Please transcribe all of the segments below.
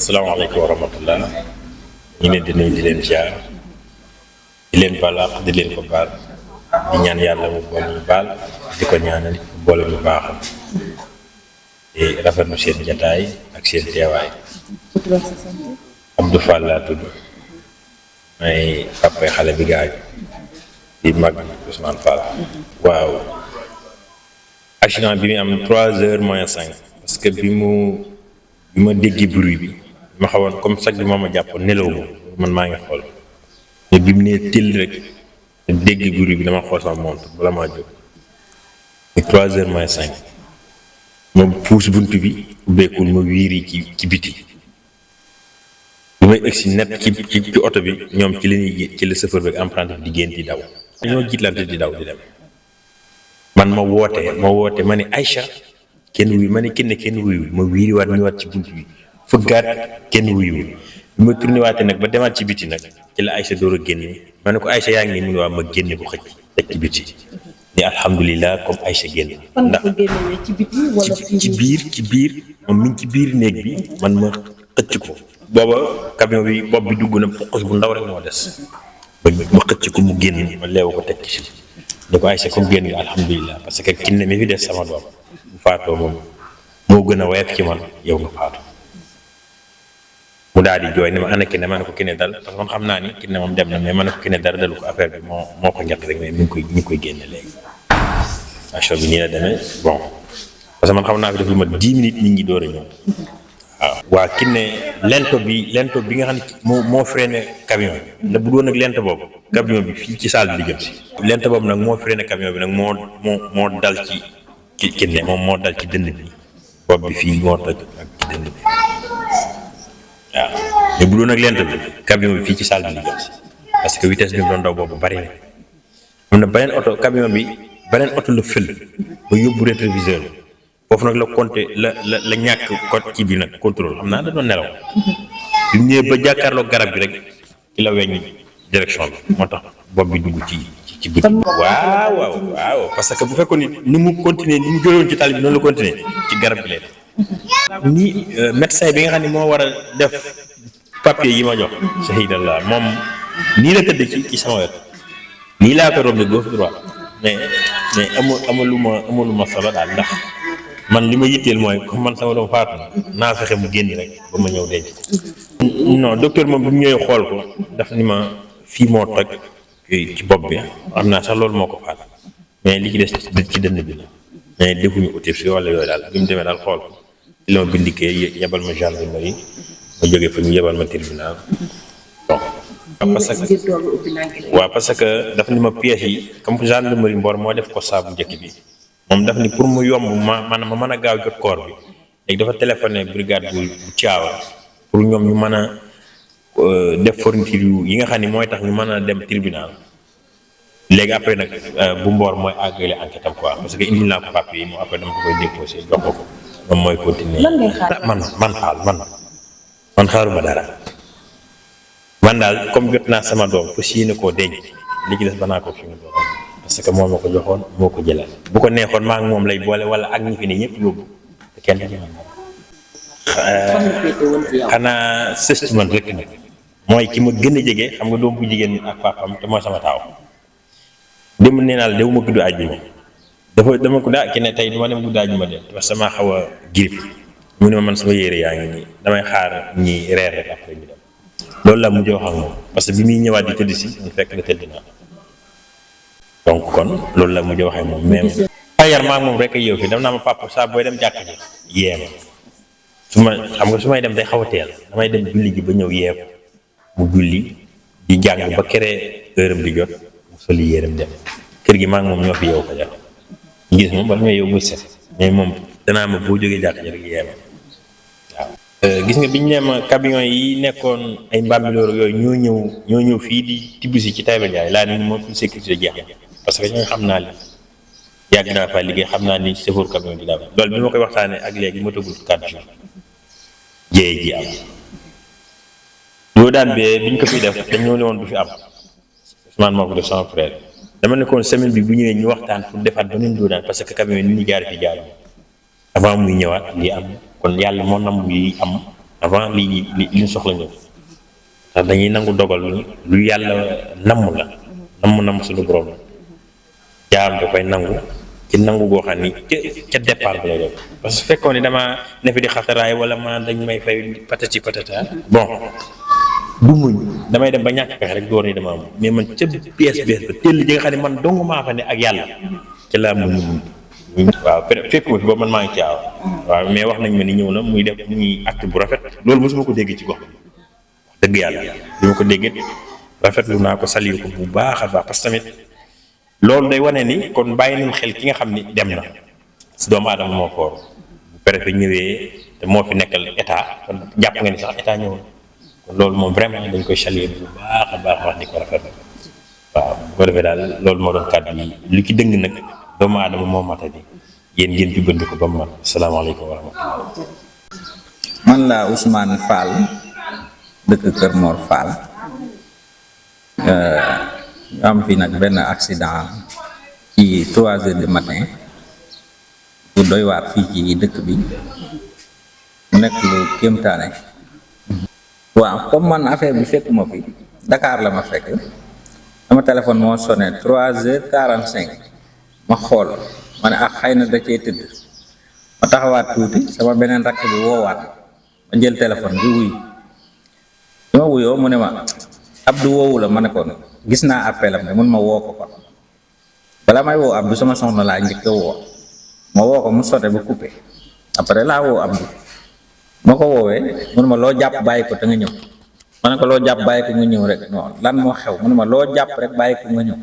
salaamaaleykum wa rahmatullah ñu leen di nuyu di leen ziar di leen baal àq di leen ko baal di ñaan yàlla mu boole ñu baal di ko ñaanal boole ñu baaxal di rafetlu seen jataay ak seen teewaay. Abdou Fall laa tudd may papa xale bi gaañ di mag Ousmane Fall. waaw accident bi mu am 3h moins 5 parce que bi ma déggee bruit bi ma xawoon comme sax bi ma jàppoon nelaw man maa ngi xool mais bi mu nee tëll rek dégg bruit bi dama xool sama montre bala maa jóg muy 3h moins 5 ma puus bunt bi ubbeekul ma wiiri ci biti bi may egsi net ci oto bi ñoom ci la ñuy ci la chauffeur bi emprunté bi di génn di daw dañoo jiitlante di daw di dem man ma woote ma ne Aïcha kenn wuyu ma ne kenn wuyu ma wiiri waat ñëwaat ci bunt bi fëggaat kenn wuyuwul bi ma tourné waatee nag ba demaat ci biti nag ci la Aïcha door a génne ma ne ko Aïcha yaa ngi nii mu ne waa ma génne ko xëcc teg ci biti ni alhamdulilah comme Aïcha génn. ndax ci biti wala ci biir moom mi ngi ci biir néeg bi man ma xëcc ko booba camion bi bopp bi dugg na poqos bu ndaw rek moo des ma xëcc ko mu génn ma leew ko teg ci suuf ni ko Aïcha comme génn nga alhamdulilah parce que kinne mi fi des sama doom bu faatoo moom moo gën a woyof ci man yow nga faatu. mu daal di jooy ni ma ana Kiné ma ne ko Kiné dal parce que man xam naa ni Kiné moom dem na mais ma ne ko Kiné dara dalu ko affaire bi moo ko ñett rek mais mi ngi koy génne léegi. action bi nii la demee bon parce que man xam naa fi def lu ma 10 minutes nit ñi door a ñëw waaw. waa Kiné lento bi nga xam ne moo freiné camion bi ndax bu doon nag lento boobu camion bi fii ci salle bi di jëm si. lento boobu nag moo freiné camion bi nag moo dal ci Kiné moom moo dal ci dënd bi bopp bi fii moo toj ak ci dënd bi. waaw mais bu doon nag lent bi camion bi fii ci salle bi di jëm si parce que vitesse bi mu doon daw boobu bari na am na beneen oto camion bi beneen oto la fël ba yóbbu rétroviseur bi foofu nag la compté la ñàkk code kii bi nag contrôle xam naa da doon nelaw bi mu ñëwee ba jàkkaarloo garab bi rek ci la weñ direction bi moo tax bopp bi dugg ci biti. waaw parce que bu fekkoon ni mu continuer ni mu jógewoon ci tali bi noonu la continuer ci garab bi lay nii médecin bi nga xam ne moo war a def papier yi ma jox shahidallah moom nii la tëdd ci sama wet nii laa ko romb gauche droite mais amuluma solo daal ndax man li ma yitteel mooy comme man sama doom faatu naa fexe mu génn rek ba ma ñëw denc non docteur moom bi mu ñëwee xool ko daf ni ma fii moo toj ci bopp bi xam naa sax loolu moo ko faat mais li ci des ci dënn bi la mais defuñu autopsie wala yooyu daal bi mu demee daal xool ko ci la ma bindikee yebal ma gendarmerie ma jógee fa ñu yebal ma tribunal bon parce que daf ni ma pièces yi comme gendarmerie Mbor moo def ko saabu njëkk bi moom daf ni pour mu yomb ma mën a gaaw jot corps bi léegi dafa téléphoné brigade bu Thiawa pour ñoom ñu mën a def fourniture yi nga xam ni mooy tax ñu mën a dem tribunal léegi après nag bu Mbor mooy àggale enquête am quoi parce que indi naa ko papier yi moom après dama ko koy déposé jox ko moom mooy continuer. lan ngay xaar man xaaruma dara man daal comme jot naa sama doom fa yéene koo denc li ci des ba naa ko fi mu doon parce que moom ma ko joxoon moo ko jëlal bu ko neexoon maa ngi moom lay boole wala ak ñi fi ne ñëpp yóbbu te kenn du man xanaa sës ci man rek nag mooy ki ma gën a jege xam nga doom bu jigéen ak papam te mooy sama taaw dem nee naa la de ma gudd àjjuma dama ko daa kenn tey dama dem gudd àjjuma de parce que maa xaw a girip mu ne ma man sama yére yaa ngi nii damay xaar ñi reer rek après ñu dem loolu laa mujj wax ak moom parce que bi muy ñëwaat di tëdd si mu fekk na tëdd naa donc kon loolu la mujj waxee moom mais yar maa ngi moom rek a yeew fii dam naa ma papa saa booy dem jàkk ji yee ma su may dem day xaw a teel damay dem julli ji ba ñëw yee ko mu julli di jàng ba kere heure am di jot mu soli yéeram dem kër gi maa ngi moom ñoo fi yeew ko jàkk gis moom bala may yow muy set mais moom danaa ma boo jógee jàkk ji rek yee ma waaw gis nga biñu ne ma camion yi nekkoon ay Mbambilor yooyu ñoo ñëw fii di tibb si ci Taïba Ndiaye laa ni moom suñu sécurité jeex parce que ñooy xam naa li yàgg naa fa liggéey xam naa ni chauffeur camion di daal loolu bi ma koy waxtaanee ak léegi ma tëggul 4 jours jéye ji am loolu daan bee biñ ko fi def dañ ñoo ne woon du fi am Ousmane moo ko def sama frère dama nekkoon semaine bi bu ñëwee ñu waxtaan pour defaat beneen doo daan parce que camion yi ni ñu jaar fi jaar avant muy ñëwaat lii am kon yàlla moo nam yi am avant li ñu soxla ñëw ndax dañuy nangu dogal lu yàlla namm la namm suñu borom jaam da koy nangu ci nangu goo xam ni ca départ bi la doon parce que fekkoon ni dama ne fi di xataraay wala ma dañ may fay patati patata bon du muñ damay dem ba ñàkk pexe rek door ni dama am mais man ca pièce ba teel ji nga xam ne man dong maa fa ne ak yàlla ci laa muñ waaw fekkuma fi ba man maa ngi ci waaw mais wax nañ ma ni ñëw na muy def muy acte bu rafet loolu mosuma ko dégg ci gox bi dëgg yàlla bi ma ko déggee rafetlu naa ko salir ko bu baax a baax parce que tamit loolu day wane ni kon bàyyi nañ xel ki nga xam ni dem na si doomu aadama moo foor bu préfet ñëwee te moo fi nekkal état kon jàpp nga ni sax état ñëw kon loolu moom vraiment dañ koy salir bu baax a baax wax di ko rafet waaw bu ko defee daal loolu moo doon kàddu yi lu ci dëng nag doomu aadama moo mata bi yéen ngeen jubbanti ko ba mu mat asalaamaaleykum wa rahmatulah. man la Ousmane Fall dëkk Kër Mor Fall am fi nag benn accident ci 3 heures du matin bu doy waar fii ci dëkk bi mu nekk lu kéemtaane. waaw comme man affaire bi fekkuma fi Dakar la ma fekk sama téléphone moo sonné 3h45 ma xool ma ne ak xëy na da cee tëdd ma taxawaat tuuti sama beneen rakk bi woowaat ma jël téléphone bi wuy bi ma wuyoo mu ne ma Abdou woowu la ma ne ko gis naa appel am ne mun ma woo ko kon bala may woo Abdou sama soxna laa njëkk a woo ma woo ko mu sote ba coupé après laa woo Abdou ma ko woowee mun ma loo jàpp bàyyi ko te nga ñëw ma ne ko loo jàpp bàyyi ko nga ñëw rek non lan moo xew mu ne ma loo jàpp rek bàyyi ko nga ñëw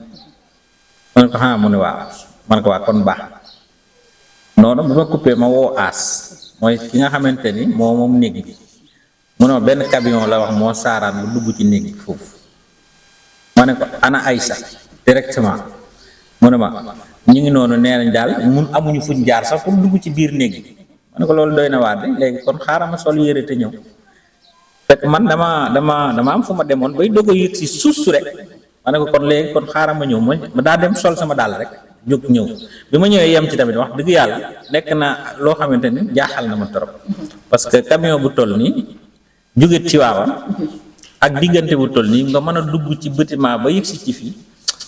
ma ne ko xanaa mu ne waaw ma ne ko waa kon baax noonu bi ma coupé ma woo aas mooy ki nga xamante ni moom néeg bi mu ne ma benn camion la wax moo saaraan bu dugg ci néeg bi foofu ma ne ko ana Aïssa directement mu ne ma ñu ngi noonu nee nañ daal mun amuñu fuñ jaar sax pour dugg ci biir néeg bi ma ne ko loolu doy na waar de léegi kon xaaral ma sol yére te ñëw fekk man dama am fu ma demoon bay doog a yëg si suus rek ma ne ko kon léegi kon xaaral ma ñëw ma daa dem sol sama dàll rek jóg ñëw bi ma ñëwee yem ci tamit wax dëgg yàlla nekk na loo xamante ni jaaxal na ma trop parce que camion bu toll nii jóge Tiwaawan ak diggante bu toll nii nga mën a dugg ci bâtiment ba yëg si ci fii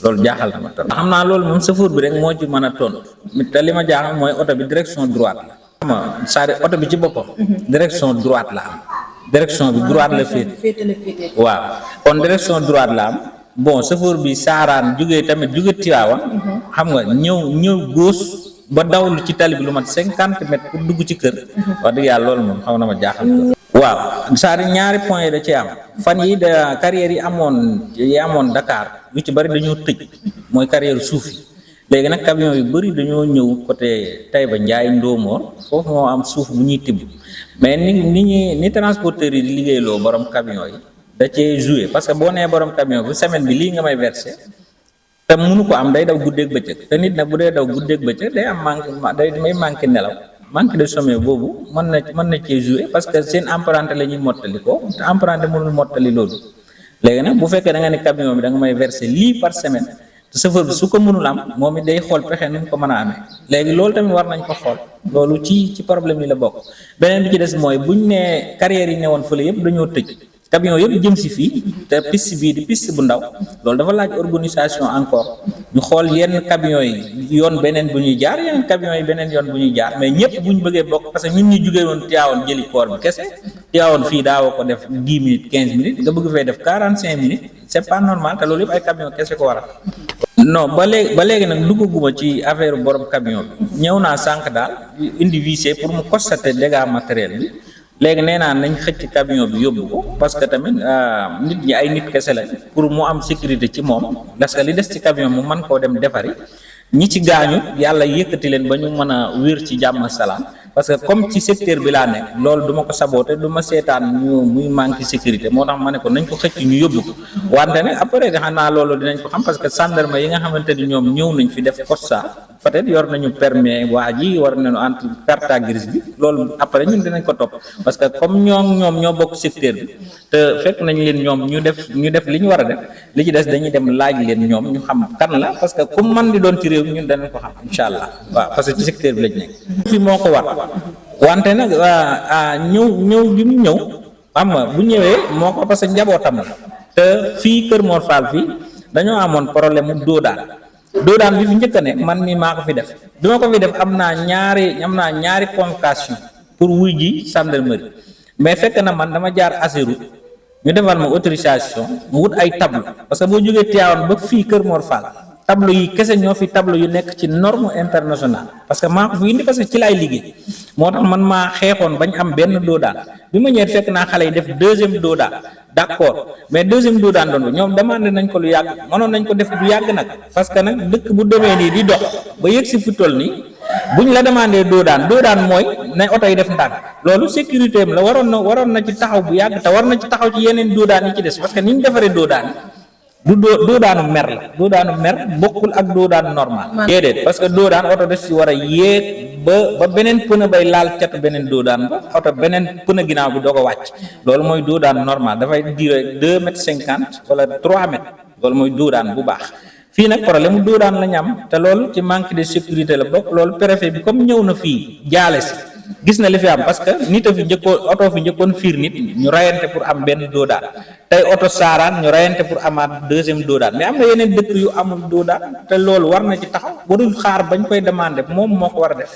loolu jaaxal na ma trop. xam naa loolu moom chauffeur bi rek moo ci mën a tontu te li ma jaaxal mooy oto bi direction droite la. xam nga c'est-à-dire oto bi ci boppam. direction droite la am. direction bi droite la féete. waaw kon direction droite la am bon chauffeur bi saaraan jógee tamit jóge Tiwaawan. xam nga ñëw gauche ba dawlu ci tali bi lu mat 50 mètres pour dugg ci kër. wax dëgg yàlla loolu moom xaw na ma jaaxal. waaw c'est-à-dire ñaari point yi da ci am fan yi da carrière yi amoon Dakar yu ci bari dañoo tëj mooy carrière suuf yi léegi nag camion yu bari dañoo ñëw côté Taïba Ndiaye Ndoomoor foofu moo am suuf bu ñuy tibb mais ni transporteurs yi di liggéeyloo borom camion yi da cee joué parce que boo nee borom camion bu semaine bi lii nga may versé te mënu ko am day daw guddeeg bëccëg te nit nag bu dee daw guddeeg bëccëg day am manqué nelaw manque de sommeil boobu mën na cee jouer parce que seen emprunté la ñuy mottali ko te emprunté mënul mottali loolu léegi nag bu fekkee da nga ne camion bi da nga may verser lii par semaine te chauffeur bi su ko mënul am moom it day xool pexe nu mu ko mën a amee léegi loolu tamit war nañ ko xool loolu ci problème yi la bokk beneen bi ci des mooy buñ ne carrière yi ne woon fële yëpp dañoo tëj camion yëpp jëm si fii te piste bii di piste bu ndaw loolu dafa laaj organisation encore ñu xool yenn camion yi yoon beneen bu ñuy jaar yeneen camion yi beneen yoon bu ñuy jaar mais ñëpp bu ñu bëggee bokk parce que ñun ñu jugee woon Tivaouane jëli koor bi kese Tivaouane fii daawoo ko def 10 minutes 15 minutes nga bëgg fay def 45 minutes c'est pas normal te loolu yëpp ay camion kese ko waral. non ba léegi nag duggaguma ci affaire borom camion bi ñëw naa sànq daal indi huissier pour mu constater dégâts matériel bi. léegi nee naa nañ xëcc camion bi yóbbu ko parce que tamit nit ñi ay nit kese la pour mu am sécurité ci moom parce que li des ci camion mu mën koo dem defari ñi ci gaañu yàlla yëkkati leen ba ñu mën a wér ci jàmm salaam parce que comme ci secteur bi laa nekk loolu du ma ko saboté du ma seetaan ñu muy manque sécurité moo tax ma ne ko nañ ko xëcc ñu yóbbu ko wante ne après xam naa loolu dinañ ko xam parce que gendarme yi nga xamante ni ñoom ñëw nañ fi def constat peut-être yor nañu permis waa ji war nañu entre carte grise bi loolu après ñun dinañ ko topp parce que comme ñoom ñoo bokk secteur bi te fekk nañ leen ñoom ñu def li ñu war a def li ci des dañuy dem laaj leen ñoom ñu xam kan la parce que comme man di doon ci réew ñun danañ ko xam incha allah waaw parce que ci secteur bi lañ nekk fi moo ko war wante nag ñëw bi mu ñëw xam nga bu ñëwee moo ko parce que njabootam la te fii Kër Mor Fall fii dañoo amoon problème mu doodaan bi fi njëkk a ne man mii maa ko fi def bi ma ko fi def am naa ñaari convocation pour wuy ji gendarmerie mais fekk na man dama jaar Ageroute ñu defal ma autorisation mu wut ay tableau parce que boo jógee Tivaouane ba fii Kër Mor Fall tableau yi kese ñoo fi tableau yu nekk ci norme internationale parce que maa ko fi indi parce que ci laay liggéey moo tax man maa xeexoon bañ am benn doodaan bi ma ñëwee fekk naa xale yi def deuxième doodaan d'accord mais deuxième doodaan doon ñoom demandé nañ ko lu yàgg mënoon nañ ko def bu yàgg nag parce que nag dëkk bu demee nii di dox ba yëg si fi toll nii buñ la demandé doodaan mooy ne oto yi def ndànk loolu sécurité am la waroon na ci taxaw bu yàgg te war na ci taxaw ci yeneen doodaan yi ci des parce que ni ñu defaree doodaan du doodaanu mer la doodaanu mer bokkul ak doodaanu normal déedéet parce que doodaan oto def si war a yéeg ba beneen pneu bay laal catu beneen doodaan ba oto beneen pneu ginnaaw bi doo ko wàcc loolu mooy doodaan normal dafay durer 2,50 m wala 3 mètres loolu mooy doodaan bu baax fii nag problème mu doodaan la ñu am te loolu ci manque de sécurité la bokk loolu préfet bi comme ñëw na fii jaale si gis na li fi am parce que nit a fi njëkkoon oto fi njëkkoon fiir nit ñu rayante pour am benn doodaan tey oto saaraan ñu rayante pour amaat deuxième doodaan mais am na yeneen dëkk yu amul doodaan te loolu war na ci taxaw warul xaar bañ koy demander moom moo ko war a def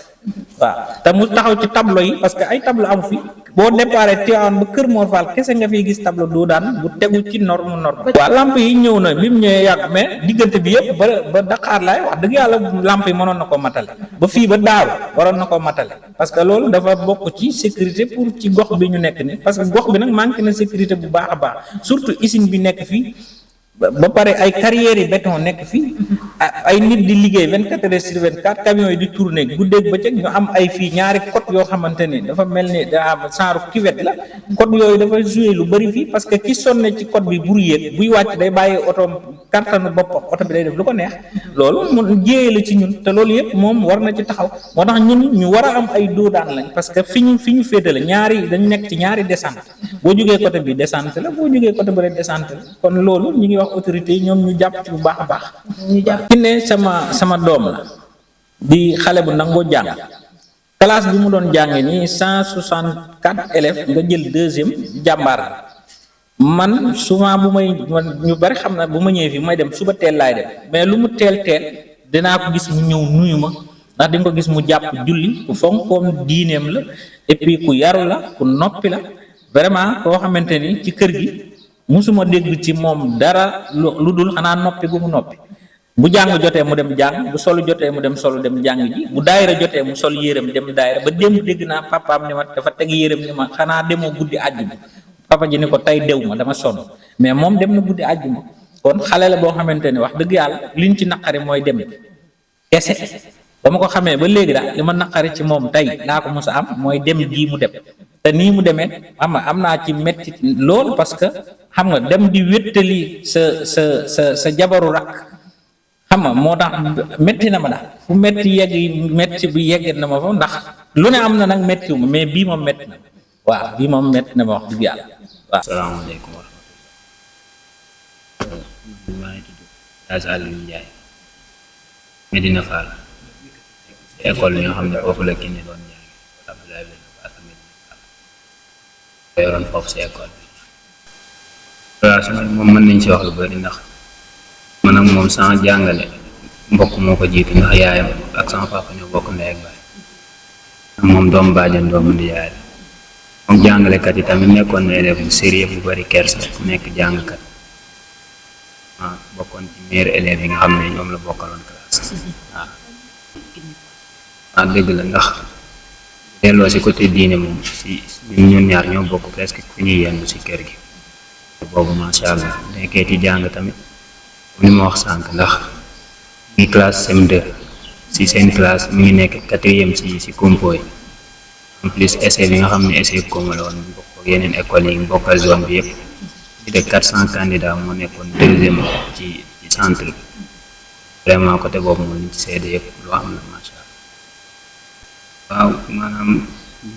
waaw te mu taxaw ci tableau yi parce que ay tableau amu fi boo déparé Tivaouane ba Kër Mor Fall kese nga fiy gis tableau doodaan bu tegu ci norme waaw lamp yi ñëw na bi mu ñëwee yàgg mais diggante bi yëpp ba Dakar laay wax dëgg yàlla lamp yi mënoon na koo matale ba fii ba Daaru waroon na koo matale parce que loolu dafa bokk ci sécurité pour ci gox bi ñu nekk ni parce que gox bi nag manqué na sécurité bu baax a baax surtout usine bi nekk fii ba pare ay carrières yi béton nekk fii ay nit di liggéey 24 heures sur 24 camions yi di tourner guddeeg bëccëg ñu am ay fii ñaari côte yoo xamante ni dafa mel ni daa am genre cuvette la côte yooyu dafa joué lu bëri fii parce que ki sonne ci côte bi bur yéeg buy wàcc day bàyyi oto kartanu boppam oto bi day def lu ko neex loolu mu jéyee la ci ñun te loolu yëpp moom war na ci taxaw moo tax ñun ñu war a am ay doodaan lañ parce que fi ñu féete la ñaari dañu nekk ci ñaari descente boo jógee côté bi descente la boo jógee côté bi rek descente la kon loolu ñu ngi wax autorité yi ñoom ñu jàpp ci bu baax a baax ki ne sama doom la di xale bu nangoo jàng classe bi mu doon jànge nii 164 élèves nga jël deuxième jàmbaar la man souvent bu may ñu bari xam na bu ma ñëwee fii may dem suba teel laay dem mais lu mu teel dinaa ko gis mu ñëw nuyu ma ndax di nga ko gis mu jàpp julli ku fonkoom diineem la et puis ku yaru la ku noppi la vraiment koo xamante ni ci kër gi musuma dégg ci moom dara lu dul xanaa noppi gu mu noppi bu jàng jotee mu dem jàng bu solu jotee mu dem solu dem jàng ji bu daayira jotee mu sol yéreem dem daayira ba démb dégg naa papaam ni ma dafa teg yéreem ni ma xanaa demoo guddi àjjuma papa ji ni ko tey dew ma dama sonn mais moom dem na guddi àjjuma kon xale la boo xamante ni wax dëgg yàlla liñ ci naqari mooy dem kese ba ma ko xamee ba léegi daal li ma naqari ci moom tey laa ko mos a am mooy dem gii mu dem te nii mu demee am naa ci metti loolu parce que xam nga dem di wéttali sa jabaru rakk xam nga moo tax metti na ma daal fu metti metti bi yegget na ma fa ndax lu ne am na nag mettiwu ma mais bii moom metti na waaw bii moom metti na ma wax dëgg yàlla waaw. Asalaamaaleykum wa rahmatulah. maa ngi tudd Hadj Aliou Ndiaye Medina Fall école yi nga xam ne foofu la kii ni doon jàng Abdoulaye Medina Fall yoroon foofu si école bi. waaw moom mën nañ si wax lu bëri ndax man ak moom sans jàngale mbokk moo ko jiitu ndax yaayam ak sama papa ñoo bokk ndey ak baay moom doom baajan doomu ndi yaay la moom jàngalekat yi tamit nekkoon na élève bu sérieux bu bëri kersa nekk jàngkat waaw bokkoon ci meilleur élèves yi nga xam ne ñoom la bokkaloon classe waaw dëgg la ndax delloo si côté diine moom si ñun ñaar ñoo bokk presque ku ñuy yendu si kër gi boobu macha allah nekkee ci jàng tamit li ma wax sànq ndax ngi classe CM2 si seen classe mi ngi nekk 4e si compo yi en plus essai bi nga xam ne essai commun la woon bokk yeneen écoles yi bokkal zone bi yëpp di de 400 candidats moo nekkoon 2e ci centre bi vraiment côté boobu moom liñ ci seede yëpp lu am la macha allah. waaw maanaam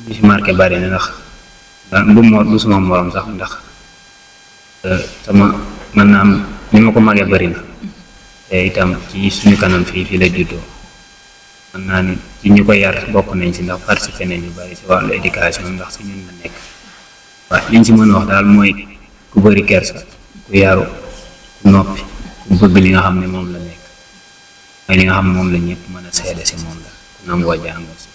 li ci marqué bari na ndax du suma morom sax ndax sama mën naa am ni ma ko magee bari na te itam ci suñu kanam fii la juddoo mën naa ni ci ñu ko yar bokk nañ ci ndax participé nañ ñu bari ci wàllu éducation ndax si ñun la nekk. waaw liñ ci mën a wax daal mooy ku bari kersa ku yaru ku noppi ku bëgg li nga xam ne moom la nekk mooy li nga xam ne moom la ñëpp mën a seede si moom la ku nangoo jàng si.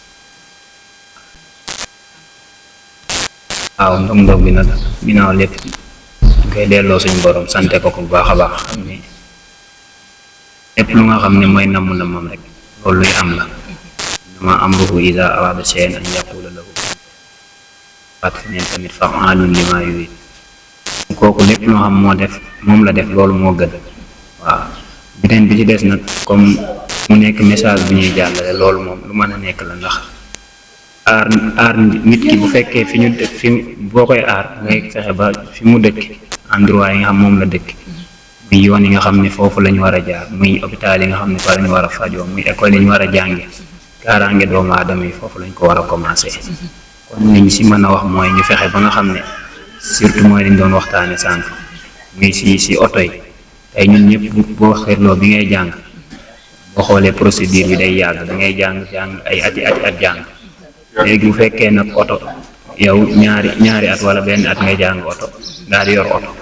waaw ndog bi nag ginnaaw lépp ñu koy delloo suñu borom sante ko bu baax a baax xam ne lépp lu nga xam ne mooy namm na moom rek loolu luy am la dama amruhu iza arada shay'an an yaqula lahu waat fi neen tamit fa'aalun limaa yurid kooku lépp loo xam moom la def loolu moo gën. waaw beneen bi ci des nag comme mu nekk message bu ñuy jàllale loolu moom lu mën a nekk la ndax aar nit ki bu fekkee fi ñu dëkk fi boo koy aar ngay fexe ba fi mu dëkk endroit yi nga xam moom la dëkk muy yoon yi nga xam ne foofu la ñu war a jaar muy hôpital yi nga xam ne fa la ñu war a fajoo muy école yi ñu war a jànge kaaraange doomu aadama yi foofu lañ ko war a commencé. kon liñ si mën a wax mooy ñu fexe ba nga xam ne surtout mooy liñ doon waxtaane sànq muy si oto yi tey ñun ñëpp boo xeetloo bi ngay jàng boo xoolee procédure bi day yàgg da ngay jàng ay ati at jàng léegi bu fekkee nag oto yow ñaari at wala benn at ngay jàng oto daal di yor oto